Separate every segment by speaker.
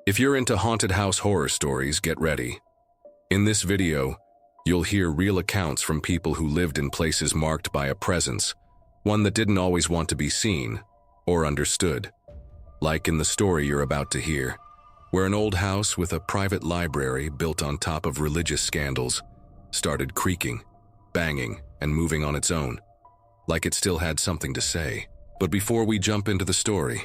Speaker 1: If you're into haunted house horror stories, get ready. In this video, you'll hear real accounts from people who lived in places marked by a presence, one that didn't always want to be seen or understood. Like in the story you're about to hear, where an old house with a private library built on top of religious scandals started creaking, banging, and moving on its own, like it still had something to say. But before we jump into the story,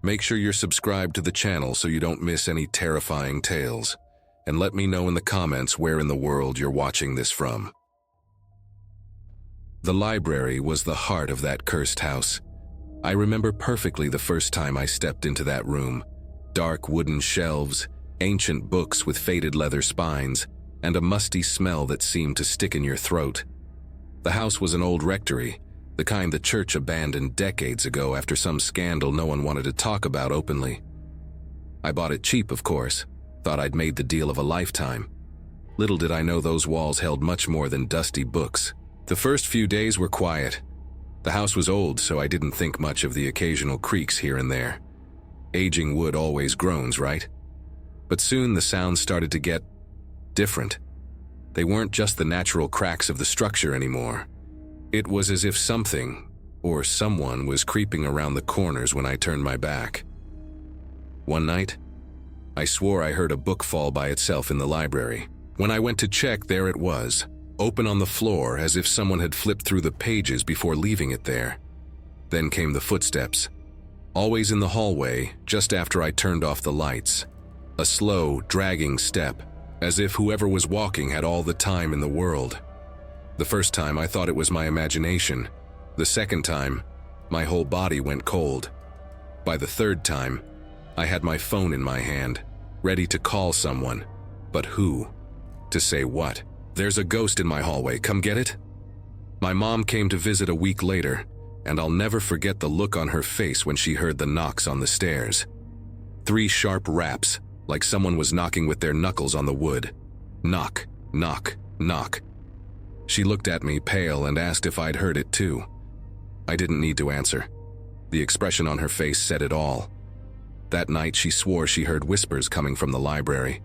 Speaker 1: make sure you're subscribed to the channel so you don't miss any terrifying tales, and let me know in the comments where in the world you're watching this from. The library was the heart of that cursed house. I remember perfectly the first time I stepped into that room. Dark wooden shelves, ancient books with faded leather spines, and a musty smell that seemed to stick in your throat. The house was an old rectory, the kind the church abandoned decades ago after some scandal no one wanted to talk about openly. I bought it cheap, of course, thought I'd made the deal of a lifetime. Little did I know those walls held much more than dusty books. The first few days were quiet. The house was old, so I didn't think much of the occasional creaks here and there. Aging wood always groans, right? But soon the sounds started to get different. They weren't just the natural cracks of the structure anymore. It was as if something, or someone, was creeping around the corners when I turned my back. One night, I swore I heard a book fall by itself in the library. When I went to check, there it was, open on the floor as if someone had flipped through the pages before leaving it there. Then came the footsteps, always in the hallway, just after I turned off the lights. A slow, dragging step, as if whoever was walking had all the time in the world. The first time I thought it was my imagination. The second time, my whole body went cold. By the third time, I had my phone in my hand, ready to call someone. But who? To say what? There's a ghost in my hallway, come get it? My mom came to visit a week later, and I'll never forget the look on her face when she heard the knocks on the stairs. 3 sharp raps, like someone was knocking with their knuckles on the wood. Knock, knock, knock. She looked at me, pale, and asked if I'd heard it too. I didn't need to answer. The expression on her face said it all. That night she swore she heard whispers coming from the library.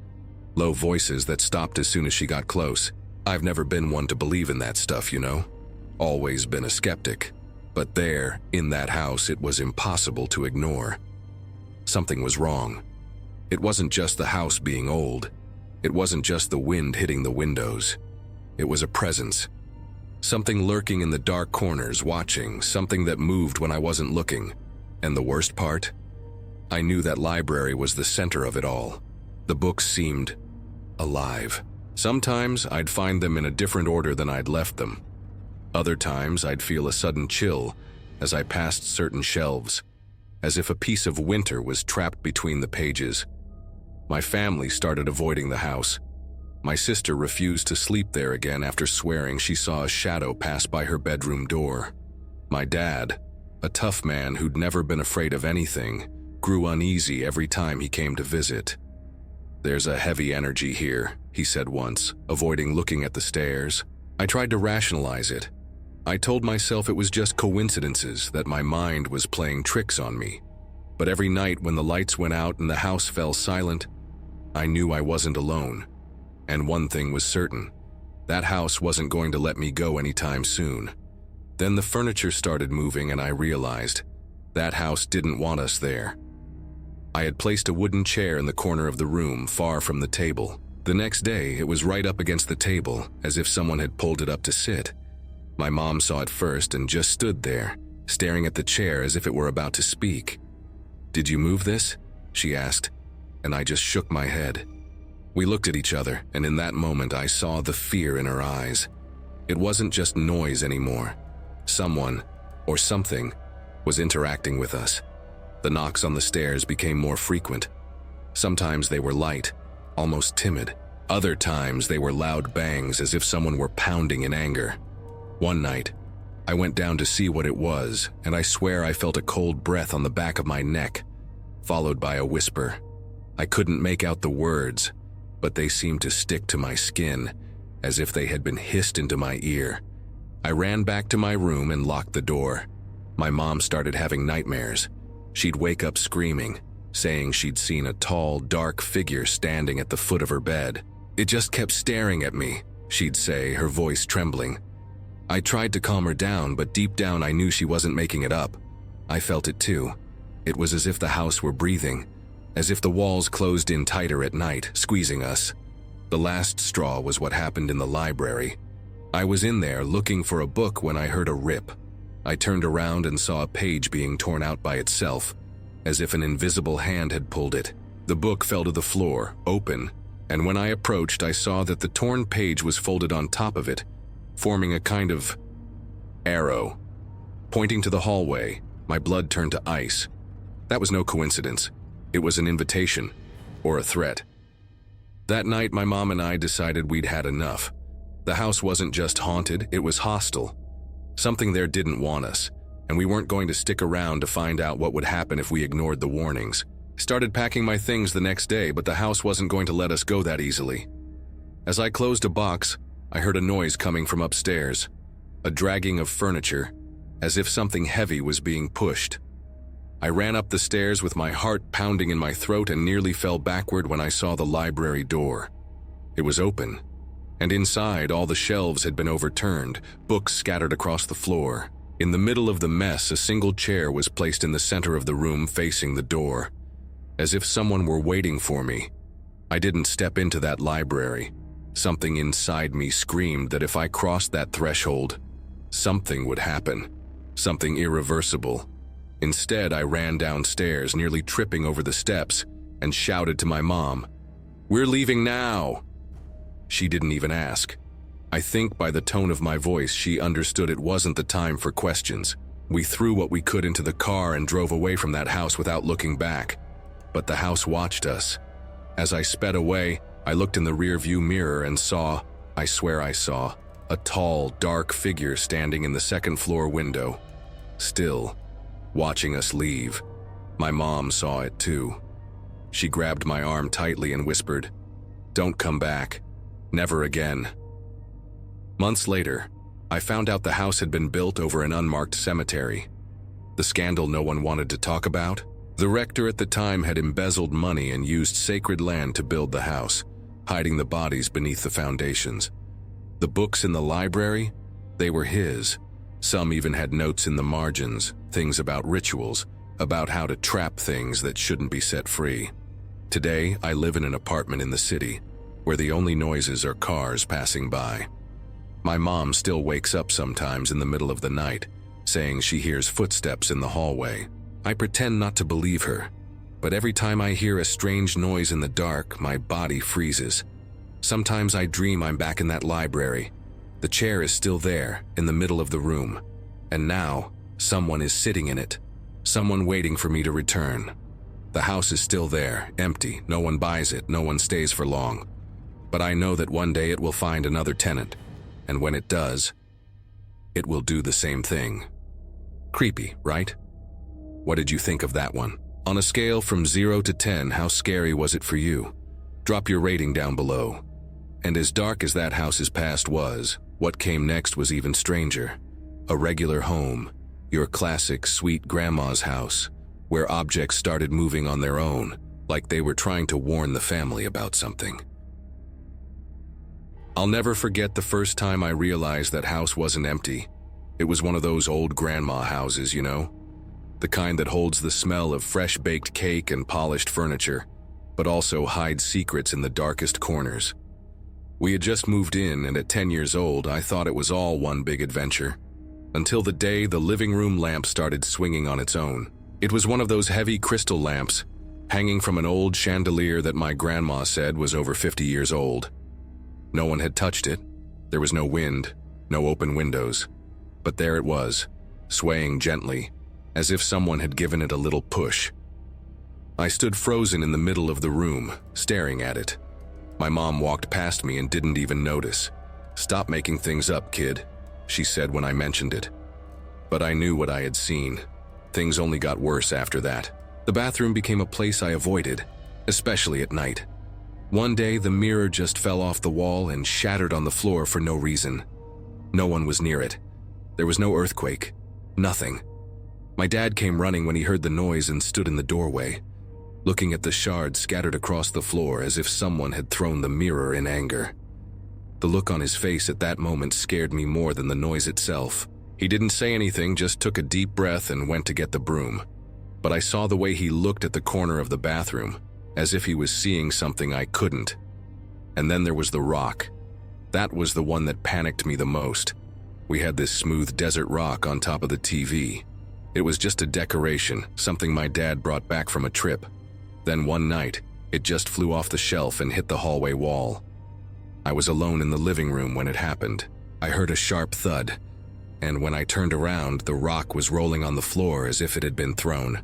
Speaker 1: Low voices that stopped as soon as she got close. I've never been one to believe in that stuff, you know. Always been a skeptic. But there, in that house, it was impossible to ignore. Something was wrong. It wasn't just the house being old. It wasn't just the wind hitting the windows. It was a presence. Something lurking in the dark corners, watching, something that moved when I wasn't looking. And the worst part? I knew that library was the center of it all. The books seemed alive. Sometimes I'd find them in a different order than I'd left them. Other times I'd feel a sudden chill as I passed certain shelves, as if a piece of winter was trapped between the pages. My family started avoiding the house. My sister refused to sleep there again after swearing she saw a shadow pass by her bedroom door. My dad, a tough man who'd never been afraid of anything, grew uneasy every time he came to visit. "There's a heavy energy here," he said once, avoiding looking at the stairs. I tried to rationalize it. I told myself it was just coincidences, that my mind was playing tricks on me. But every night when the lights went out and the house fell silent, I knew I wasn't alone. And one thing was certain, that house wasn't going to let me go anytime soon. Then the furniture started moving and I realized that house didn't want us there. I had placed a wooden chair in the corner of the room, far from the table. The next day, it was right up against the table, as if someone had pulled it up to sit. My mom saw it first and just stood there, staring at the chair as if it were about to speak. "Did you move this?" she asked, and I just shook my head. We looked at each other, and in that moment I saw the fear in her eyes. It wasn't just noise anymore. Someone, or something, was interacting with us. The knocks on the stairs became more frequent. Sometimes they were light, almost timid. Other times they were loud bangs as if someone were pounding in anger. One night, I went down to see what it was, and I swear I felt a cold breath on the back of my neck, followed by a whisper. I couldn't make out the words, but they seemed to stick to my skin, as if they had been hissed into my ear. I ran back to my room and locked the door. My mom started having nightmares. She'd wake up screaming, saying she'd seen a tall, dark figure standing at the foot of her bed. "It just kept staring at me," she'd say, her voice trembling. I tried to calm her down, but deep down I knew she wasn't making it up. I felt it too. It was as if the house were breathing, as if the walls closed in tighter at night, squeezing us. The last straw was what happened in the library. I was in there looking for a book when I heard a rip. I turned around and saw a page being torn out by itself, as if an invisible hand had pulled it. The book fell to the floor, open, and when I approached, I saw that the torn page was folded on top of it, forming a kind of arrow. Pointing to the hallway, my blood turned to ice. That was no coincidence. It was an invitation, or a threat. That night, my mom and I decided we'd had enough. The house wasn't just haunted, it was hostile. Something there didn't want us, and we weren't going to stick around to find out what would happen if we ignored the warnings. Started packing my things the next day, but the house wasn't going to let us go that easily. As I closed a box, I heard a noise coming from upstairs, a dragging of furniture, as if something heavy was being pushed. I ran up the stairs with my heart pounding in my throat and nearly fell backward when I saw the library door. It was open, and inside all the shelves had been overturned, books scattered across the floor. In the middle of the mess, a single chair was placed in the center of the room facing the door, as if someone were waiting for me. I didn't step into that library. Something inside me screamed that if I crossed that threshold, something would happen, something irreversible. Instead, I ran downstairs, nearly tripping over the steps, and shouted to my mom, "We're leaving now!" She didn't even ask. I think by the tone of my voice, she understood it wasn't the time for questions. We threw what we could into the car and drove away from that house without looking back. But the house watched us. As I sped away, I looked in the rearview mirror and saw, I swear I saw, a tall, dark figure standing in the second-floor window, still, watching us leave. My mom saw it too. She grabbed my arm tightly and whispered, "Don't come back. Never again." Months later, I found out the house had been built over an unmarked cemetery. The scandal no one wanted to talk about? The rector at the time had embezzled money and used sacred land to build the house, hiding the bodies beneath the foundations. The books in the library? They were his. Some even had notes in the margins, things about rituals, about how to trap things that shouldn't be set free. Today, I live in an apartment in the city, where the only noises are cars passing by. My mom still wakes up sometimes in the middle of the night, saying she hears footsteps in the hallway. I pretend not to believe her, but every time I hear a strange noise in the dark, my body freezes. Sometimes I dream I'm back in that library. The chair is still there, in the middle of the room, and now, someone is sitting in it, someone waiting for me to return. The house is still there, empty, no one buys it, no one stays for long. But I know that one day it will find another tenant, and when it does, it will do the same thing. Creepy, right? What did you think of that one? On a scale from 0 to 10, how scary was it for you? Drop your rating down below. And as dark as that house's past was, what came next was even stranger. A regular home, your classic sweet grandma's house, where objects started moving on their own, like they were trying to warn the family about something. I'll never forget the first time I realized that house wasn't empty. It was one of those old grandma houses, you know? The kind that holds the smell of fresh baked cake and polished furniture, but also hides secrets in the darkest corners. We had just moved in, and at 10 years old, I thought it was all one big adventure. Until the day the living room lamp started swinging on its own. It was one of those heavy crystal lamps, hanging from an old chandelier that my grandma said was over 50 years old. No one had touched it. There was no wind, no open windows. But there it was, swaying gently, as if someone had given it a little push. I stood frozen in the middle of the room, staring at it. My mom walked past me and didn't even notice. "Stop making things up, kid," she said when I mentioned it. But I knew what I had seen. Things only got worse after that. The bathroom became a place I avoided, especially at night. One day, the mirror just fell off the wall and shattered on the floor for no reason. No one was near it. There was no earthquake. Nothing. My dad came running when he heard the noise and stood in the doorway. looking at the shards scattered across the floor as if someone had thrown the mirror in anger. The look on his face at that moment scared me more than the noise itself. He didn't say anything, just took a deep breath and went to get the broom. But I saw the way he looked at the corner of the bathroom, as if he was seeing something I couldn't. And then there was the rock. That was the one that panicked me the most. We had this smooth desert rock on top of the TV. It was just a decoration, something my dad brought back from a trip. Then one night, it just flew off the shelf and hit the hallway wall. I was alone in the living room when it happened. I heard a sharp thud, and when I turned around, the rock was rolling on the floor as if it had been thrown.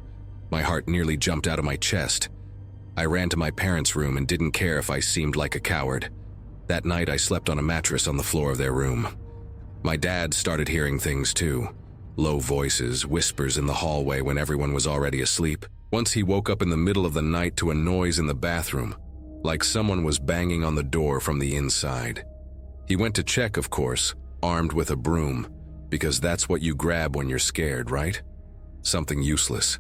Speaker 1: My heart nearly jumped out of my chest. I ran to my parents' room and didn't care if I seemed like a coward. That night, I slept on a mattress on the floor of their room. My dad started hearing things too. Low voices, whispers in the hallway when everyone was already asleep. Once he woke up in the middle of the night to a noise in the bathroom, like someone was banging on the door from the inside. He went to check, of course, armed with a broom, because that's what you grab when you're scared, right? Something useless.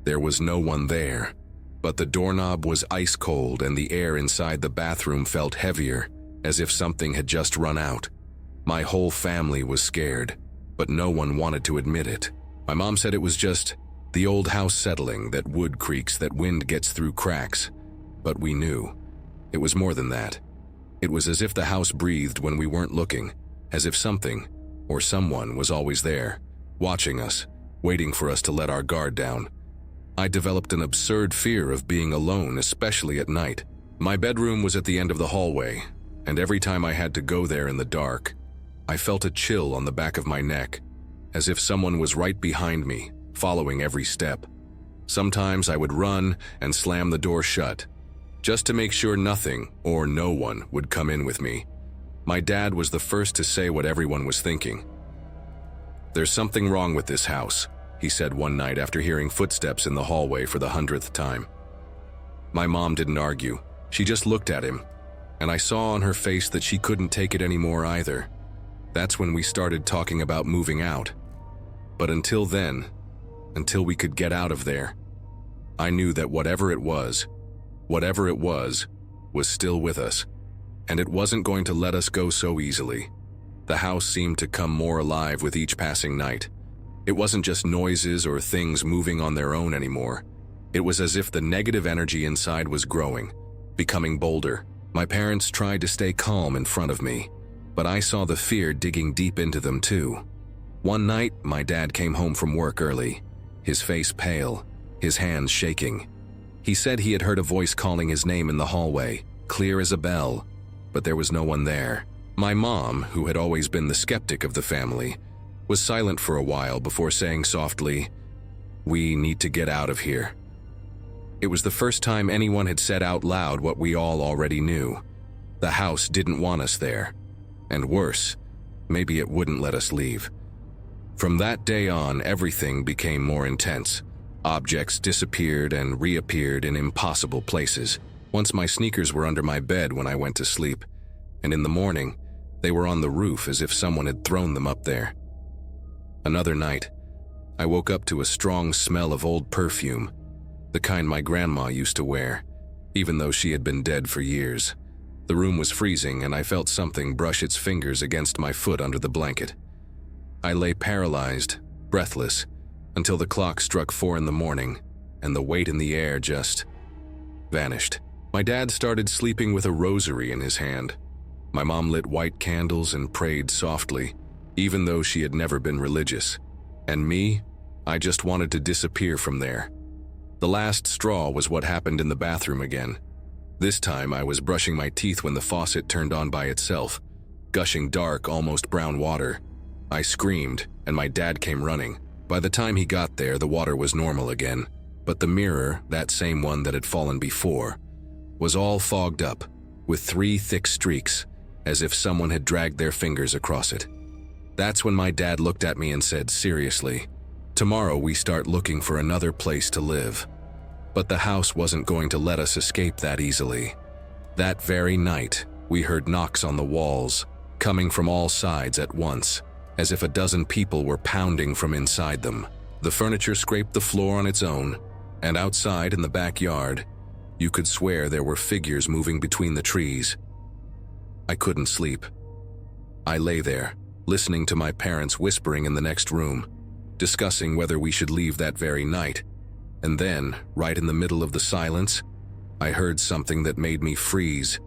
Speaker 1: There was no one there, but the doorknob was ice cold and the air inside the bathroom felt heavier, as if something had just run out. My whole family was scared, but no one wanted to admit it. My mom said it was just the old house settling, that wood creaks, that wind gets through cracks. But we knew. It was more than that. It was as if the house breathed when we weren't looking, as if something, or someone, was always there, watching us, waiting for us to let our guard down. I developed an absurd fear of being alone, especially at night. My bedroom was at the end of the hallway, and every time I had to go there in the dark, I felt a chill on the back of my neck, as if someone was right behind me, following every step. Sometimes I would run and slam the door shut, just to make sure nothing or no one would come in with me. My dad was the first to say what everyone was thinking. "There's something wrong with this house," he said one night after hearing footsteps in the hallway for the 100th time. My mom didn't argue. She just looked at him, and I saw on her face that she couldn't take it anymore either. That's when we started talking about moving out. But until then, until we could get out of there, I knew that whatever it was still with us, and it wasn't going to let us go so easily. The house seemed to come more alive with each passing night. It wasn't just noises or things moving on their own anymore. It was as if the negative energy inside was growing, becoming bolder. My parents tried to stay calm in front of me, but I saw the fear digging deep into them too. One night, my dad came home from work early, his face pale, his hands shaking. He said he had heard a voice calling his name in the hallway, clear as a bell, but there was no one there. My mom, who had always been the skeptic of the family, was silent for a while before saying softly, "We need to get out of here." It was the first time anyone had said out loud what we all already knew. The house didn't want us there. And worse, maybe it wouldn't let us leave. From that day on, everything became more intense. Objects disappeared and reappeared in impossible places. Once my sneakers were under my bed when I went to sleep, and in the morning, they were on the roof as if someone had thrown them up there. Another night, I woke up to a strong smell of old perfume, the kind my grandma used to wear, even though she had been dead for years. The room was freezing, and I felt something brush its fingers against my foot under the blanket. I lay paralyzed, breathless, until the clock struck 4 in the morning, and the weight in the air just vanished. My dad started sleeping with a rosary in his hand. My mom lit white candles and prayed softly, even though she had never been religious. And me, I just wanted to disappear from there. The last straw was what happened in the bathroom again. This time I was brushing my teeth when the faucet turned on by itself, gushing dark, almost brown water. I screamed, and my dad came running. By the time he got there, the water was normal again, but the mirror, that same one that had fallen before, was all fogged up, with 3 thick streaks, as if someone had dragged their fingers across it. That's when my dad looked at me and said seriously, "Tomorrow we start looking for another place to live." But the house wasn't going to let us escape that easily. That very night, we heard knocks on the walls, coming from all sides at once, as if a dozen people were pounding from inside them. The furniture scraped the floor on its own, And outside in the backyard, you could swear there were figures moving between the trees. I couldn't sleep. I lay there, listening to my parents whispering in the next room, discussing whether we should leave that very night. And then, right in the middle of the silence, I heard something that made me freeze.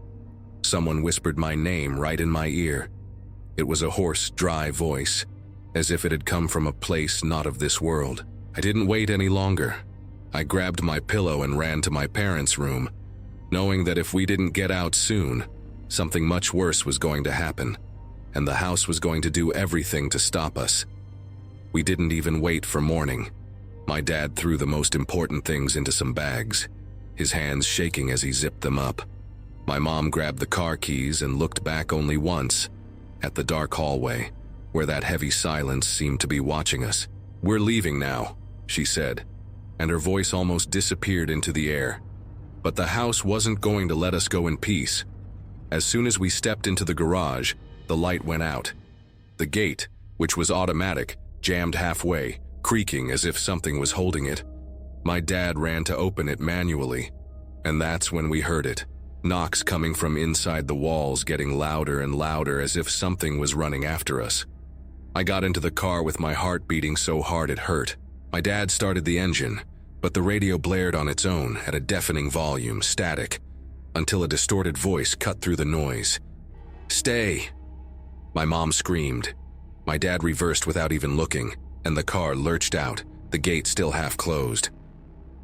Speaker 1: Someone whispered my name right in my ear. It was a hoarse, dry voice, as if it had come from a place not of this world. I didn't wait any longer. I grabbed my pillow and ran to my parents' room, knowing that if we didn't get out soon, something much worse was going to happen, and the house was going to do everything to stop us. We didn't even wait for morning. My dad threw the most important things into some bags, his hands shaking as he zipped them up. My mom grabbed the car keys and looked back only once, at the dark hallway, where that heavy silence seemed to be watching us. "We're leaving now," she said, and her voice almost disappeared into the air. But the house wasn't going to let us go in peace. As soon as we stepped into the garage, the light went out. The gate, which was automatic, jammed halfway, creaking as if something was holding it. My dad ran to open it manually, and that's when we heard it. Knocks coming from inside the walls, getting louder and louder as if something was running after us. I got into the car with my heart beating so hard it hurt. My dad started the engine, but the radio blared on its own at a deafening volume, static, until a distorted voice cut through the noise. "Stay!" My mom screamed. My dad reversed without even looking, and the car lurched out, the gate still half closed.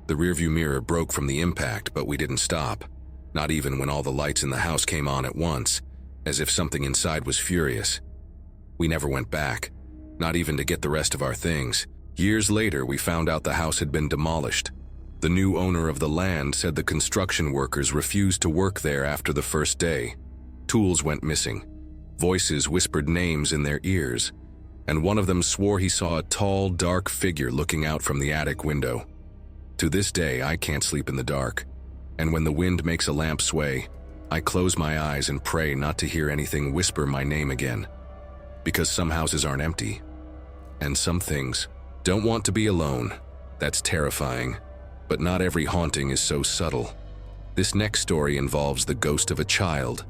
Speaker 1: The rearview mirror broke from the impact, but we didn't stop. Not even when all the lights in the house came on at once, as if something inside was furious. We never went back, not even to get the rest of our things. Years later, we found out the house had been demolished. The new owner of the land said the construction workers refused to work there after the first day. Tools went missing. Voices whispered names in their ears, and one of them swore he saw a tall, dark figure looking out from the attic window. To this day, I can't sleep in the dark. And when the wind makes a lamp sway, I close my eyes and pray not to hear anything whisper my name again. Because some houses aren't empty, and some things don't want to be alone. That's terrifying, but not every haunting is so subtle. This next story involves the ghost of a child,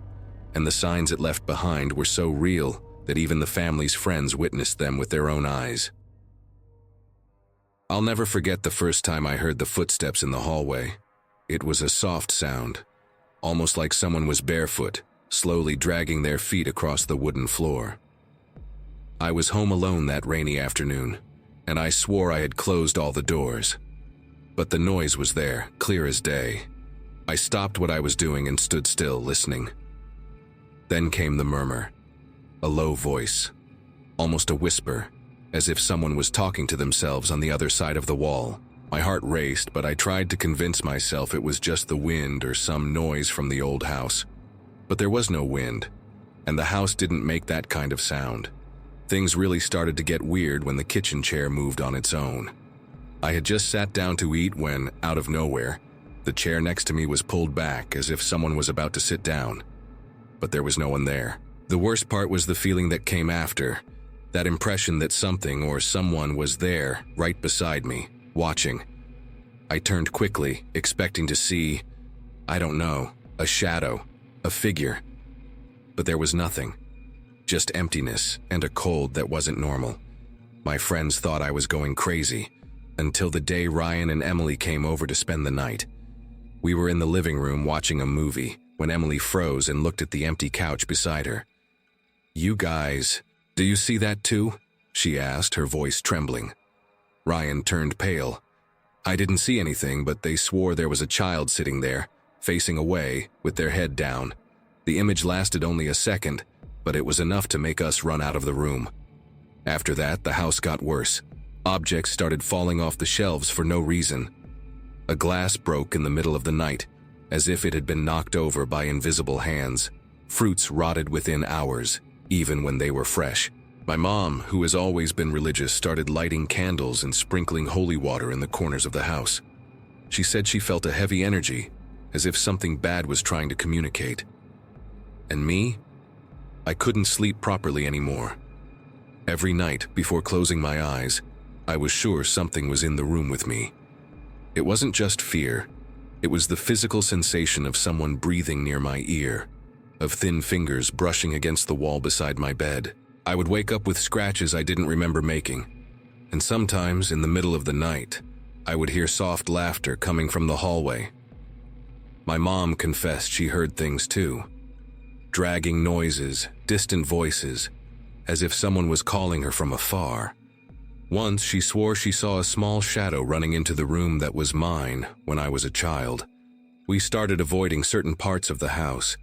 Speaker 1: and the signs it left behind were so real that even the family's friends witnessed them with their own eyes. I'll never forget the first time I heard the footsteps in the hallway. It was a soft sound, almost like someone was barefoot, slowly dragging their feet across the wooden floor. I was home alone that rainy afternoon, and I swore I had closed all the doors. But the noise was there, clear as day. I stopped what I was doing and stood still, listening. Then came the murmur, a low voice, almost a whisper, as if someone was talking to themselves on the other side of the wall. My heart raced, but I tried to convince myself it was just the wind or some noise from the old house. But there was no wind, and the house didn't make that kind of sound. Things really started to get weird when the kitchen chair moved on its own. I had just sat down to eat when, out of nowhere, the chair next to me was pulled back as if someone was about to sit down. But there was no one there. The worst part was the feeling that came after, that impression that something or someone was there, right beside me, watching. I turned quickly, expecting to see, I don't know, a shadow, a figure. But there was nothing. Just emptiness and a cold that wasn't normal. My friends thought I was going crazy, until the day Ryan and Emily came over to spend the night. We were in the living room watching a movie when Emily froze and looked at the empty couch beside her. "You guys, do you see that too?" she asked, her voice trembling. Ryan turned pale. I didn't see anything, but they swore there was a child sitting there, facing away, with their head down. The image lasted only a second, but it was enough to make us run out of the room. After that, the house got worse. Objects started falling off the shelves for no reason. A glass broke in the middle of the night, as if it had been knocked over by invisible hands. Fruits rotted within hours, even when they were fresh. My mom, who has always been religious, started lighting candles and sprinkling holy water in the corners of the house. She said she felt a heavy energy, as if something bad was trying to communicate. And me? I couldn't sleep properly anymore. Every night, before closing my eyes, I was sure something was in the room with me. It wasn't just fear. It was the physical sensation of someone breathing near my ear, of thin fingers brushing against the wall beside my bed. I would wake up with scratches I didn't remember making, and sometimes in the middle of the night, I would hear soft laughter coming from the hallway. My mom confessed she heard things too. Dragging noises, distant voices, as if someone was calling her from afar. Once she swore she saw a small shadow running into the room that was mine when I was a child. We started avoiding certain parts of the house,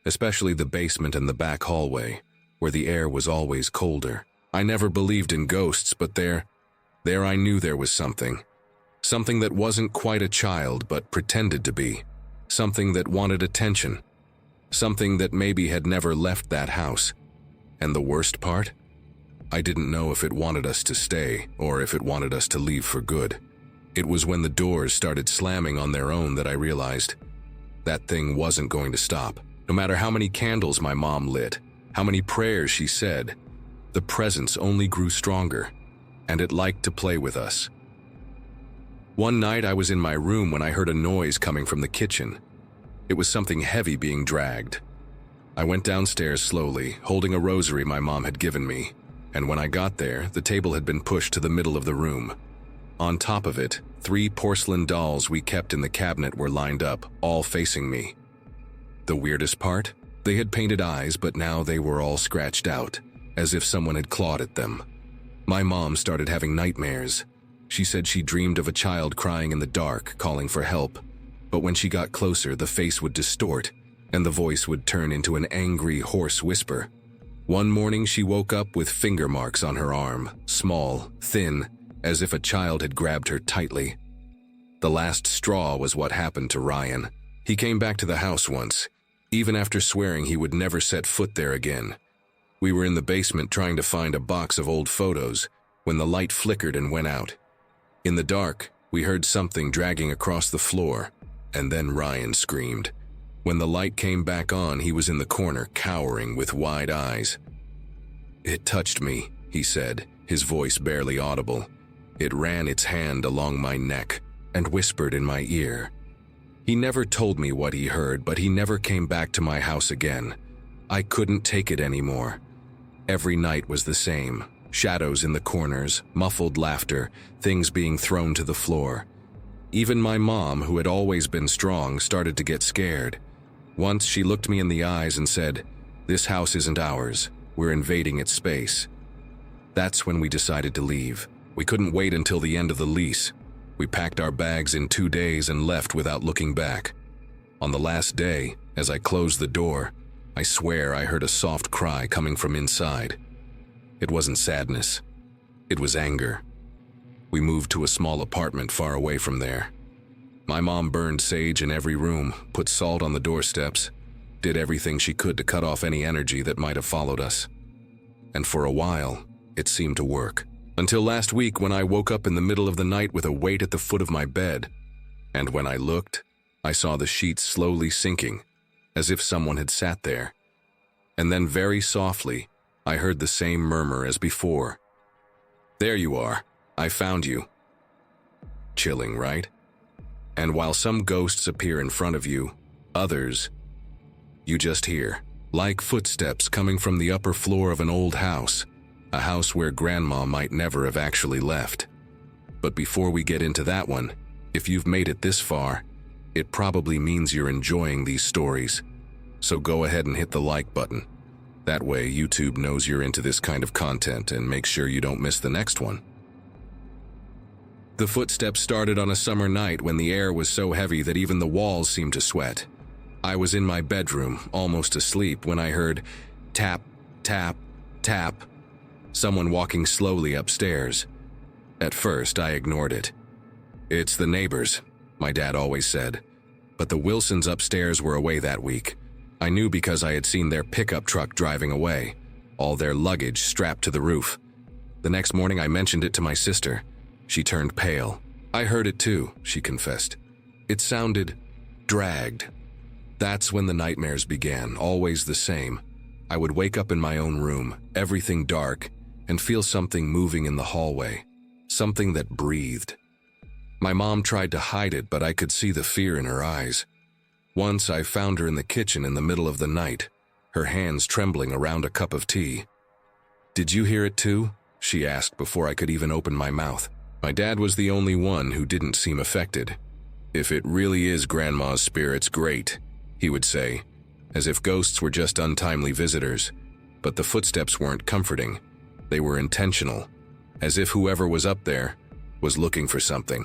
Speaker 1: especially the basement and the back hallway, where the air was always colder. I never believed in ghosts, but there I knew there was something. Something that wasn't quite a child but pretended to be. Something that wanted attention. Something that maybe had never left that house. And the worst part? I didn't know if it wanted us to stay or if it wanted us to leave for good. It was when the doors started slamming on their own that I realized that thing wasn't going to stop. No matter how many candles my mom lit, how many prayers she said, the presence only grew stronger, and it liked to play with us. One night I was in my room when I heard a noise coming from the kitchen. It was something heavy being dragged. I went downstairs slowly, holding a rosary my mom had given me, and when I got there, the table had been pushed to the middle of the room. On top of it, 3 porcelain dolls we kept in the cabinet were lined up, all facing me. The weirdest part? They had painted eyes, but now they were all scratched out, as if someone had clawed at them. My mom started having nightmares. She said she dreamed of a child crying in the dark, calling for help. But when she got closer, the face would distort, and the voice would turn into an angry, hoarse whisper. One morning, she woke up with finger marks on her arm, small, thin, as if a child had grabbed her tightly. The last straw was what happened to Ryan. He came back to the house once, even after swearing he would never set foot there again. We were in the basement trying to find a box of old photos when the light flickered and went out. In the dark, we heard something dragging across the floor, and then Ryan screamed. When the light came back on, he was in the corner, cowering with wide eyes. "It touched me," he said, his voice barely audible. It ran its hand along my neck and whispered in my ear. He never told me what he heard, but he never came back to my house again. I couldn't take it anymore. Every night was the same. Shadows in the corners, muffled laughter, things being thrown to the floor. Even my mom, who had always been strong, started to get scared. Once she looked me in the eyes and said, "This house isn't ours. We're invading its space." That's when we decided to leave. We couldn't wait until the end of the lease. We packed our bags in 2 days and left without looking back. On the last day, as I closed the door, I swear I heard a soft cry coming from inside. It wasn't sadness. It was anger. We moved to a small apartment far away from there. My mom burned sage in every room, put salt on the doorsteps, did everything she could to cut off any energy that might have followed us. And for a while, it seemed to work. Until last week when I woke up in the middle of the night with a weight at the foot of my bed. And when I looked, I saw the sheets slowly sinking, as if someone had sat there. And then very softly, I heard the same murmur as before. "There you are. I found you." Chilling, right? And while some ghosts appear in front of you, others, you just hear, like footsteps coming from the upper floor of an old house, a house where Grandma might never have actually left. But before we get into that one, if you've made it this far, it probably means you're enjoying these stories. So go ahead and hit the like button. That way YouTube knows you're into this kind of content and makes sure you don't miss the next one. The footsteps started on a summer night when the air was so heavy that even the walls seemed to sweat. I was in my bedroom, almost asleep, when I heard tap, tap, tap, someone walking slowly upstairs. At first, I ignored it. "It's the neighbors," my dad always said. But the Wilsons upstairs were away that week. I knew because I had seen their pickup truck driving away, all their luggage strapped to the roof. The next morning, I mentioned it to my sister. She turned pale. "I heard it too," she confessed. "It sounded dragged." That's when the nightmares began, always the same. I would wake up in my own room, everything dark, and feel something moving in the hallway, something that breathed. My mom tried to hide it, but I could see the fear in her eyes. Once I found her in the kitchen in the middle of the night, her hands trembling around a cup of tea. "Did you hear it too?" she asked before I could even open my mouth. My dad was the only one who didn't seem affected. "If it really is Grandma's spirits, great," he would say, as if ghosts were just untimely visitors. But the footsteps weren't comforting. They were intentional, as if whoever was up there was looking for something.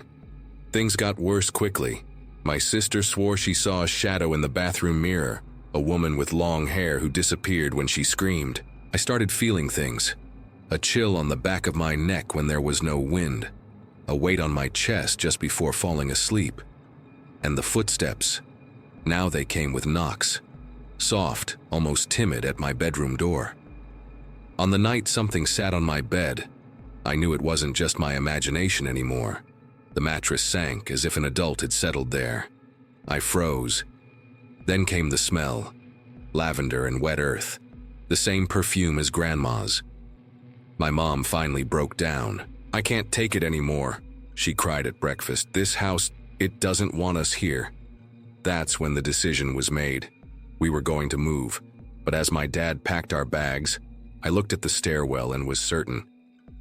Speaker 1: Things got worse quickly. My sister swore she saw a shadow in the bathroom mirror, a woman with long hair who disappeared when she screamed. I started feeling things. A chill on the back of my neck when there was no wind, a weight on my chest just before falling asleep. And the footsteps. Now they came with knocks, soft, almost timid, at my bedroom door. On the night something sat on my bed, I knew it wasn't just my imagination anymore. The mattress sank as if an adult had settled there. I froze. Then came the smell, lavender and wet earth, the same perfume as Grandma's. My mom finally broke down. "I can't take it anymore," she cried at breakfast. "This house, it doesn't want us here." That's when the decision was made. We were going to move, but as my dad packed our bags, I looked at the stairwell and was certain.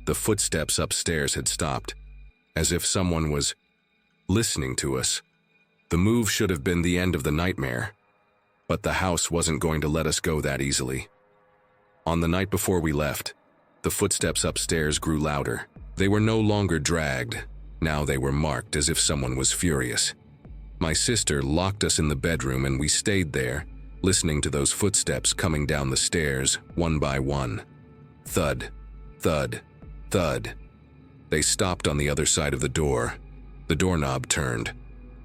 Speaker 1: The footsteps upstairs had stopped, as if someone was listening to us. The move should have been the end of the nightmare, but the house wasn't going to let us go that easily. On the night before we left, the footsteps upstairs grew louder. They were no longer dragged. Now they were marked, as if someone was furious. My sister locked us in the bedroom and we stayed there, listening to those footsteps coming down the stairs, one by one. Thud, thud, thud. They stopped on the other side of the door. The doorknob turned.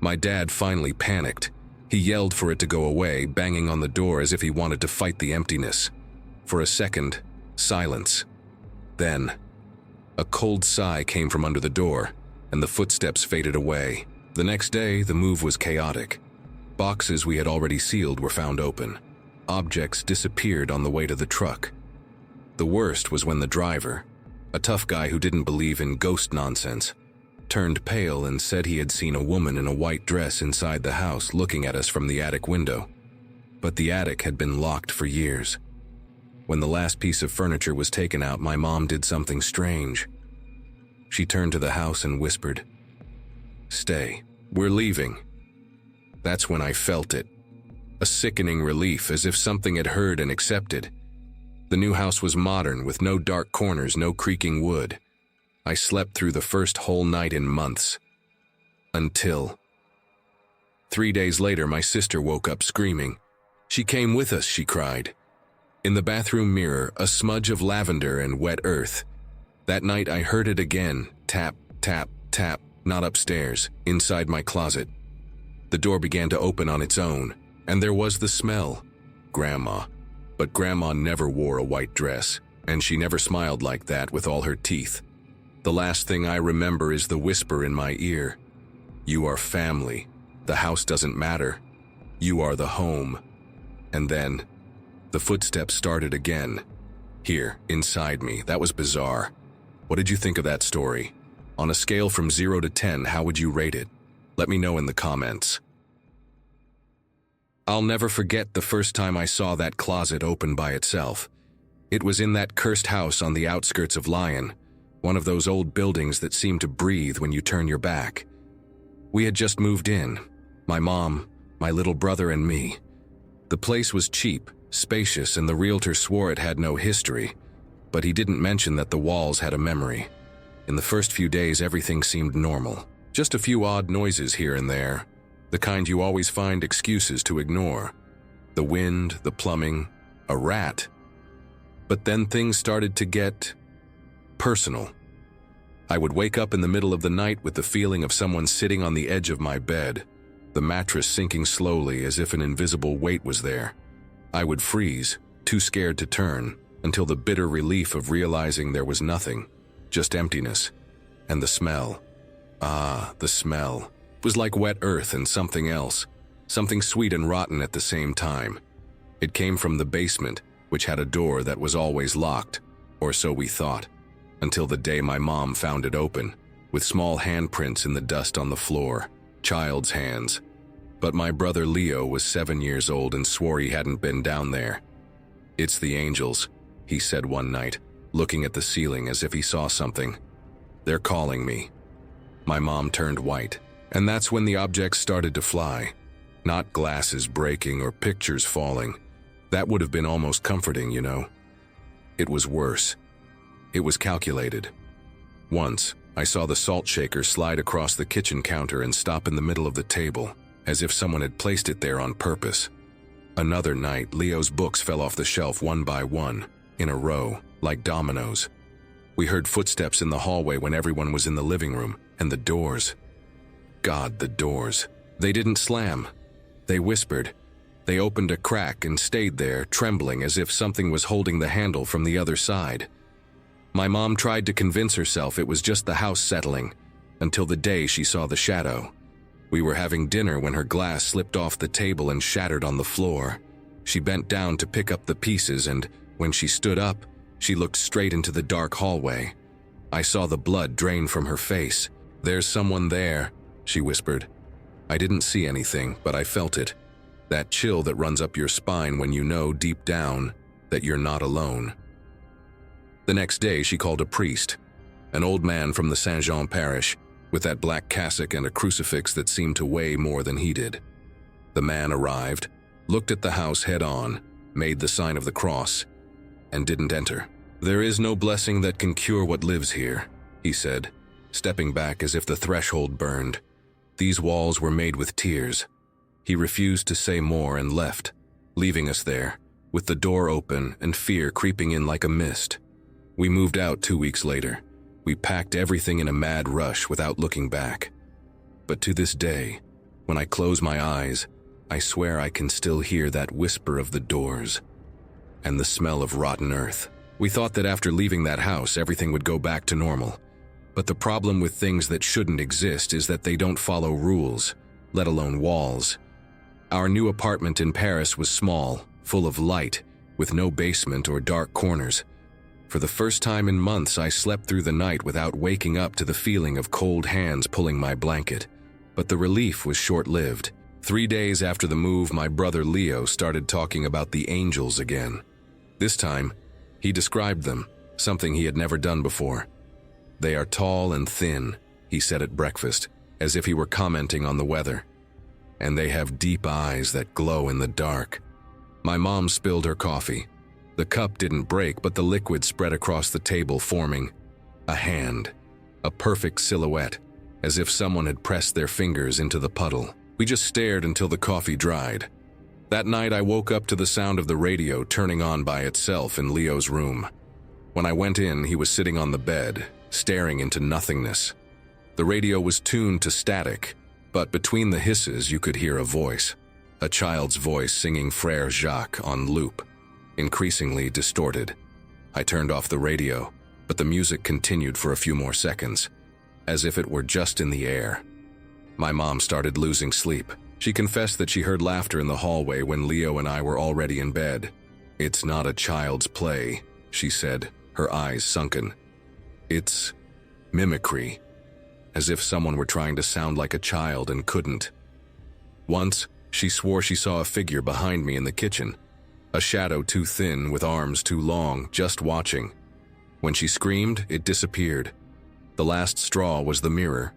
Speaker 1: My dad finally panicked. He yelled for it to go away, banging on the door as if he wanted to fight the emptiness. For a second, silence. Then, a cold sigh came from under the door, and the footsteps faded away. The next day, the move was chaotic. Boxes we had already sealed were found open. Objects disappeared on the way to the truck. The worst was when the driver, a tough guy who didn't believe in ghost nonsense, turned pale and said he had seen a woman in a white dress inside the house looking at us from the attic window. But the attic had been locked for years. When the last piece of furniture was taken out, my mom did something strange. She turned to the house and whispered, "Stay, we're leaving." That's when I felt it. A sickening relief, as if something had heard and accepted. The new house was modern, with no dark corners, no creaking wood. I slept through the first whole night in months. Until 3 days later, my sister woke up screaming. "She came with us," she cried. In the bathroom mirror, a smudge of lavender and wet earth. That night I heard it again, tap, tap, tap, not upstairs, inside my closet. The door began to open on its own, and there was the smell. Grandma. But Grandma never wore a white dress, and she never smiled like that with all her teeth. The last thing I remember is the whisper in my ear. "You are family. The house doesn't matter. You are the home." And then, the footsteps started again. Here, inside me. That was bizarre. What did you think of that story? On a scale from 0 to 10, how would you rate it? Let me know in the comments. I'll never forget the first time I saw that closet open by itself. It was in that cursed house on the outskirts of Lyon, one of those old buildings that seem to breathe when you turn your back. We had just moved in, my mom, my little brother, and me. The place was cheap, spacious, and the realtor swore it had no history, but he didn't mention that the walls had a memory. In the first few days, everything seemed normal. Just a few odd noises here and there, the kind you always find excuses to ignore. The wind, the plumbing, a rat. But then things started to get personal. I would wake up in the middle of the night with the feeling of someone sitting on the edge of my bed, the mattress sinking slowly as if an invisible weight was there. I would freeze, too scared to turn, until the bitter relief of realizing there was nothing, just emptiness. And the smell. Ah, the smell. It was like wet earth and something else, something sweet and rotten at the same time. It came from the basement, which had a door that was always locked, or so we thought, until the day my mom found it open. with small handprints in the dust on the floor, child's hands. But my brother Leo was 7 years old and swore he hadn't been down there. "It's the angels," he said one night, looking at the ceiling as if he saw something. "They're calling me." My mom turned white, and that's when the objects started to fly. Not glasses breaking or pictures falling. That would have been almost comforting, you know. It was worse. It was calculated. Once, I saw the salt shaker slide across the kitchen counter and stop in the middle of the table, as if someone had placed it there on purpose. Another night, Leo's books fell off the shelf one by one, in a row, like dominoes. We heard footsteps in the hallway when everyone was in the living room, and the doors. God, the doors. They didn't slam. They whispered. They opened a crack and stayed there, trembling as if something was holding the handle from the other side. My mom tried to convince herself it was just the house settling, until the day she saw the shadow. We were having dinner when her glass slipped off the table and shattered on the floor. She bent down to pick up the pieces, and when she stood up, she looked straight into the dark hallway. I saw the blood drain from her face. "There's someone there," she whispered. I didn't see anything, but I felt it. That chill that runs up your spine when you know deep down that you're not alone. The next day, she called a priest, an old man from the Saint-Jean parish, with that black cassock and a crucifix that seemed to weigh more than he did. The man arrived, looked at the house head-on, made the sign of the cross, and didn't enter. "There is no blessing that can cure what lives here," he said, stepping back as if the threshold burned. These walls were made with tears. He refused to say more and left, leaving us there, with the door open and fear creeping in like a mist. We moved out 2 weeks later. We packed everything in a mad rush without looking back. But to this day, when I close my eyes, I swear I can still hear that whisper of the doors and the smell of rotten earth. We thought that after leaving that house, everything would go back to normal. But the problem with things that shouldn't exist is that they don't follow rules, let alone walls. Our new apartment in Paris was small, full of light, with no basement or dark corners. For the first time in months, I slept through the night without waking up to the feeling of cold hands pulling my blanket. But the relief was short-lived. 3 days after the move, my brother Leo started talking about the angels again. This time, he described them, something he had never done before. "They are tall and thin," he said at breakfast, as if he were commenting on the weather. "And they have deep eyes that glow in the dark." My mom spilled her coffee. The cup didn't break, but the liquid spread across the table, forming a hand, a perfect silhouette, as if someone had pressed their fingers into the puddle. We just stared until the coffee dried. That night, I woke up to the sound of the radio turning on by itself in Leo's room. When I went in, he was sitting on the bed, staring into nothingness. The radio was tuned to static, but between the hisses you could hear a voice, a child's voice singing Frère Jacques on loop, increasingly distorted. I turned off the radio, but the music continued for a few more seconds, as if it were just in the air. My mom started losing sleep. She confessed that she heard laughter in the hallway when Leo and I were already in bed. "It's not a child's play," she said, her eyes sunken. "It's mimicry, as if someone were trying to sound like a child and couldn't." Once, she swore she saw a figure behind me in the kitchen, a shadow too thin with arms too long, just watching. When she screamed, it disappeared. The last straw was the mirror.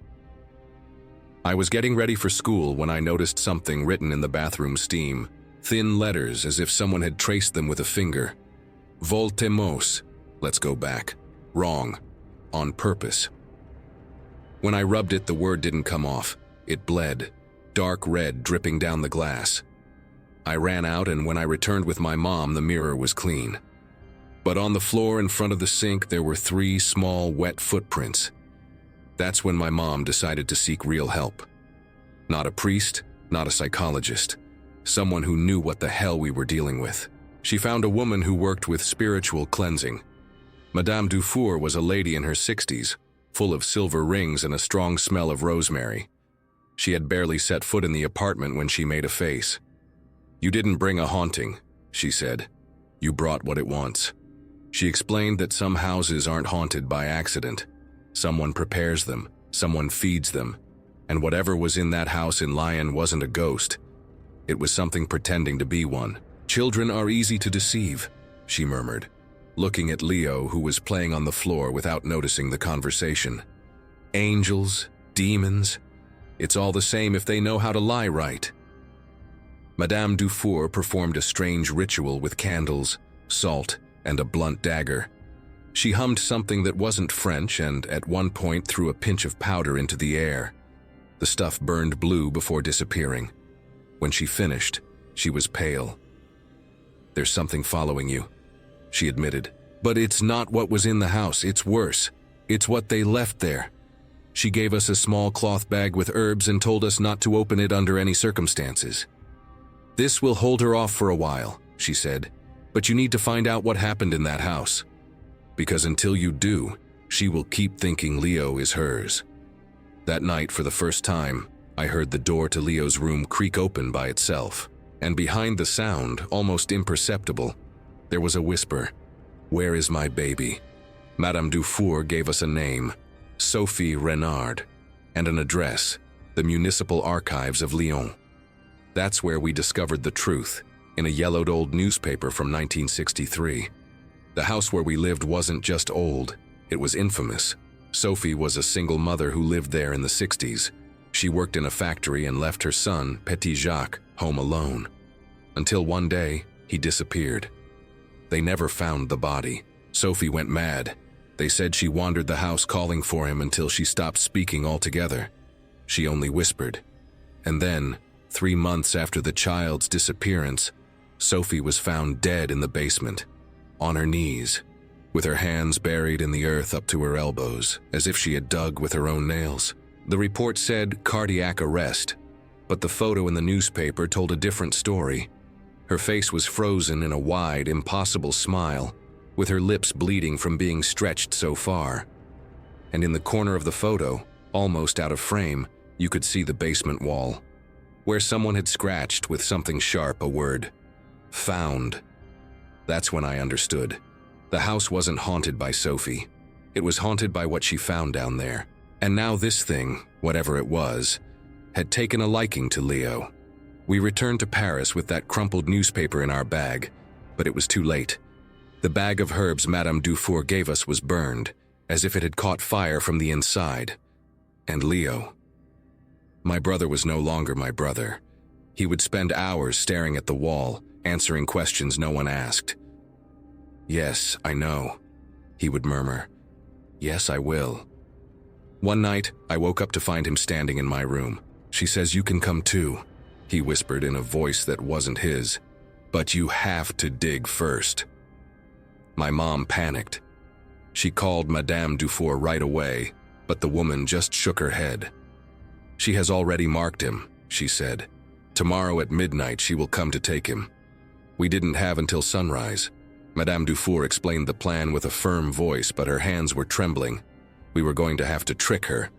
Speaker 1: I was getting ready for school when I noticed something written in the bathroom steam, thin letters as if someone had traced them with a finger. Voltemos. Let's go back. Wrong. On purpose. When I rubbed it, the word didn't come off. It bled, dark red dripping down the glass. I ran out, and when I returned with my mom, the mirror was clean. But on the floor in front of the sink, there were 3 small, wet footprints. That's when my mom decided to seek real help. Not a priest, not a psychologist. Someone who knew what the hell we were dealing with. She found a woman who worked with spiritual cleansing. Madame Dufour was a lady in her 60s, full of silver rings and a strong smell of rosemary. She had barely set foot in the apartment when she made a face. "You didn't bring a haunting," she said. "You brought what it wants." She explained that some houses aren't haunted by accident. Someone prepares them, Someone feeds them, and whatever was in that house in Lyon wasn't a ghost. It was something pretending to be one. "Children are easy to deceive," she murmured, looking at Leo, who was playing on the floor without noticing the conversation. "Angels, demons, it's all the same if they know how to lie right." Madame Dufour performed a strange ritual with candles, salt, and a blunt dagger. She hummed something that wasn't French and at one point threw a pinch of powder into the air. The stuff burned blue before disappearing. When she finished, she was pale. "There's something following you," she admitted. "But it's not what was in the house, it's worse. It's what they left there." She gave us a small cloth bag with herbs and told us not to open it under any circumstances. "This will hold her off for a while," she said, "but you need to find out what happened in that house. Because until you do, she will keep thinking Leo is hers." That night, for the first time, I heard the door to Leo's room creak open by itself, and behind the sound, almost imperceptible, there was a whisper, "Where is my baby?" Madame Dufour gave us a name, Sophie Renard, and an address, the Municipal Archives of Lyon. That's where we discovered the truth, in a yellowed old newspaper from 1963. The house where we lived wasn't just old, it was infamous. Sophie was a single mother who lived there in the 60s. She worked in a factory and left her son, Petit Jacques, home alone. Until one day, he disappeared. They never found the body. Sophie went mad. They said she wandered the house calling for him until she stopped speaking altogether. She only whispered. And then, 3 months after the child's disappearance, Sophie was found dead in the basement, on her knees, with her hands buried in the earth up to her elbows, as if she had dug with her own nails. The report said cardiac arrest, but the photo in the newspaper told a different story. Her face was frozen in a wide, impossible smile, with her lips bleeding from being stretched so far. And in the corner of the photo, almost out of frame, you could see the basement wall, where someone had scratched with something sharp a word, "Found." That's when I understood. The house wasn't haunted by Sophie. It was haunted by what she found down there. And now this thing, whatever it was, had taken a liking to Leo. We returned to Paris with that crumpled newspaper in our bag, but it was too late. The bag of herbs Madame Dufour gave us was burned, as if it had caught fire from the inside. And Leo. My brother was no longer my brother. He would spend hours staring at the wall, answering questions no one asked. "Yes, I know," he would murmur. "Yes, I will." One night, I woke up to find him standing in my room. "She says you can come too," he whispered in a voice that wasn't his. "But you have to dig first." My mom panicked. She called Madame Dufour right away, but the woman just shook her head. "She has already marked him," she said. "Tomorrow at midnight she will come to take him." We didn't have until sunrise. Madame Dufour explained the plan with a firm voice, but her hands were trembling. We were going to have to trick her.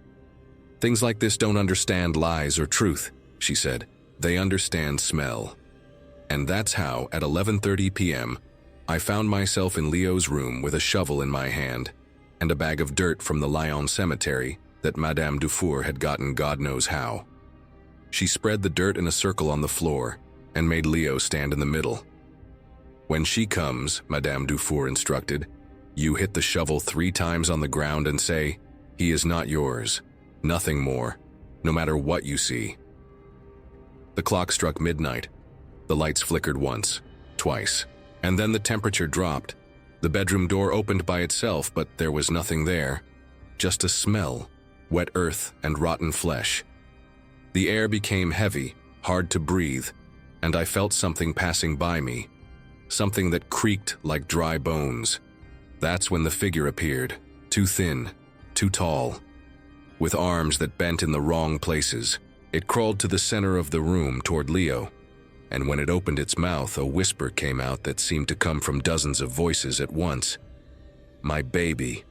Speaker 1: "Things like this don't understand lies or truth," she said. "They understand smell." And that's how, at 11:30 p.m., I found myself in Leo's room with a shovel in my hand and a bag of dirt from the Lyon cemetery that Madame Dufour had gotten God knows how. She spread the dirt in a circle on the floor and made Leo stand in the middle. "When she comes," Madame Dufour instructed, "you hit the shovel 3 times on the ground and say, 'He is not yours,' nothing more, no matter what you see." The clock struck midnight. The lights flickered once, twice, and then the temperature dropped. The bedroom door opened by itself, but there was nothing there. Just a smell, wet earth and rotten flesh. The air became heavy, hard to breathe, and I felt something passing by me, something that creaked like dry bones. That's when the figure appeared, too thin, too tall, with arms that bent in the wrong places. It crawled to the center of the room toward Leo, and when it opened its mouth, a whisper came out that seemed to come from dozens of voices at once. "My baby."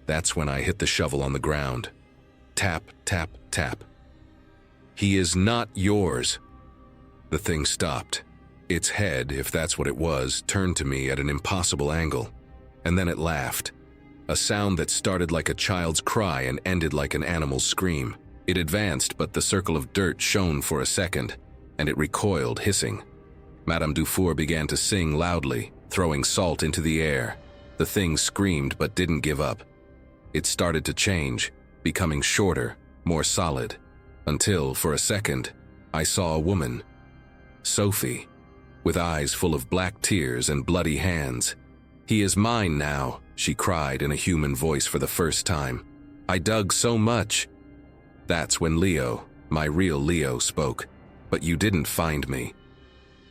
Speaker 1: That's when I hit the shovel on the ground. Tap, tap, tap. "He is not yours." The thing stopped. Its head, if that's what it was, turned to me at an impossible angle, and then it laughed. a sound that started like a child's cry and ended like an animal's scream. It advanced, but the circle of dirt shone for a second, and it recoiled, hissing. Madame Dufour began to sing loudly, throwing salt into the air. The thing screamed but didn't give up. It started to change, becoming shorter, more solid, until, for a second, I saw a woman. Sophie, with eyes full of black tears and bloody hands. "He is mine now," she cried in a human voice for the first time. "I dug so much." That's when Leo, my real Leo, spoke. "But you didn't find me."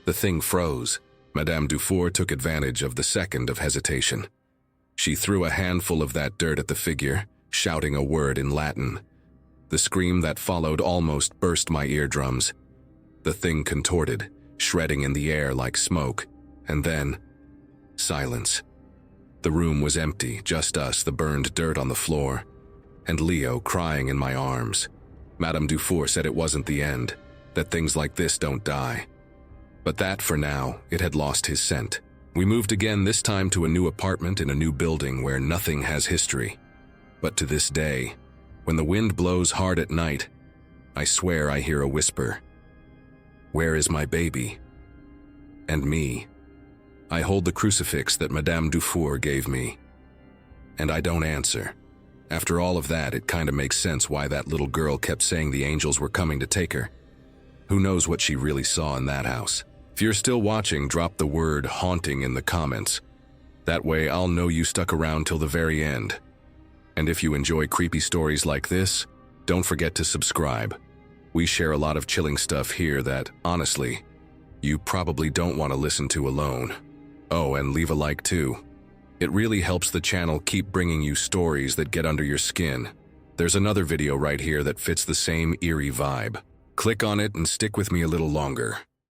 Speaker 1: The thing froze. Madame Dufour took advantage of the second of hesitation. She threw a handful of that dirt at the figure, shouting a word in Latin. The scream that followed almost burst my eardrums. The thing contorted, shredding in the air like smoke, and then silence. The room was empty, just us, the burned dirt on the floor, and Leo crying in my arms. Madame Dufour said it wasn't the end, that things like this don't die. But that, for now, it had lost his scent. We moved again, this time to a new apartment in a new building where nothing has history. But to this day, when the wind blows hard at night, I swear I hear a whisper. "Where is my baby?" And me. I hold the crucifix that Madame Dufour gave me. And I don't answer. After all of that, it kinda makes sense why that little girl kept saying the angels were coming to take her. Who knows what she really saw in that house? If you're still watching, drop the word haunting in the comments. That way I'll know you stuck around till the very end. And if you enjoy creepy stories like this, don't forget to subscribe. We share a lot of chilling stuff here that, honestly, you probably don't want to listen to alone. Oh, and leave a like too. It really helps the channel keep bringing you stories that get under your skin. There's another video right here that fits the same eerie vibe. Click on it and stick with me a little longer.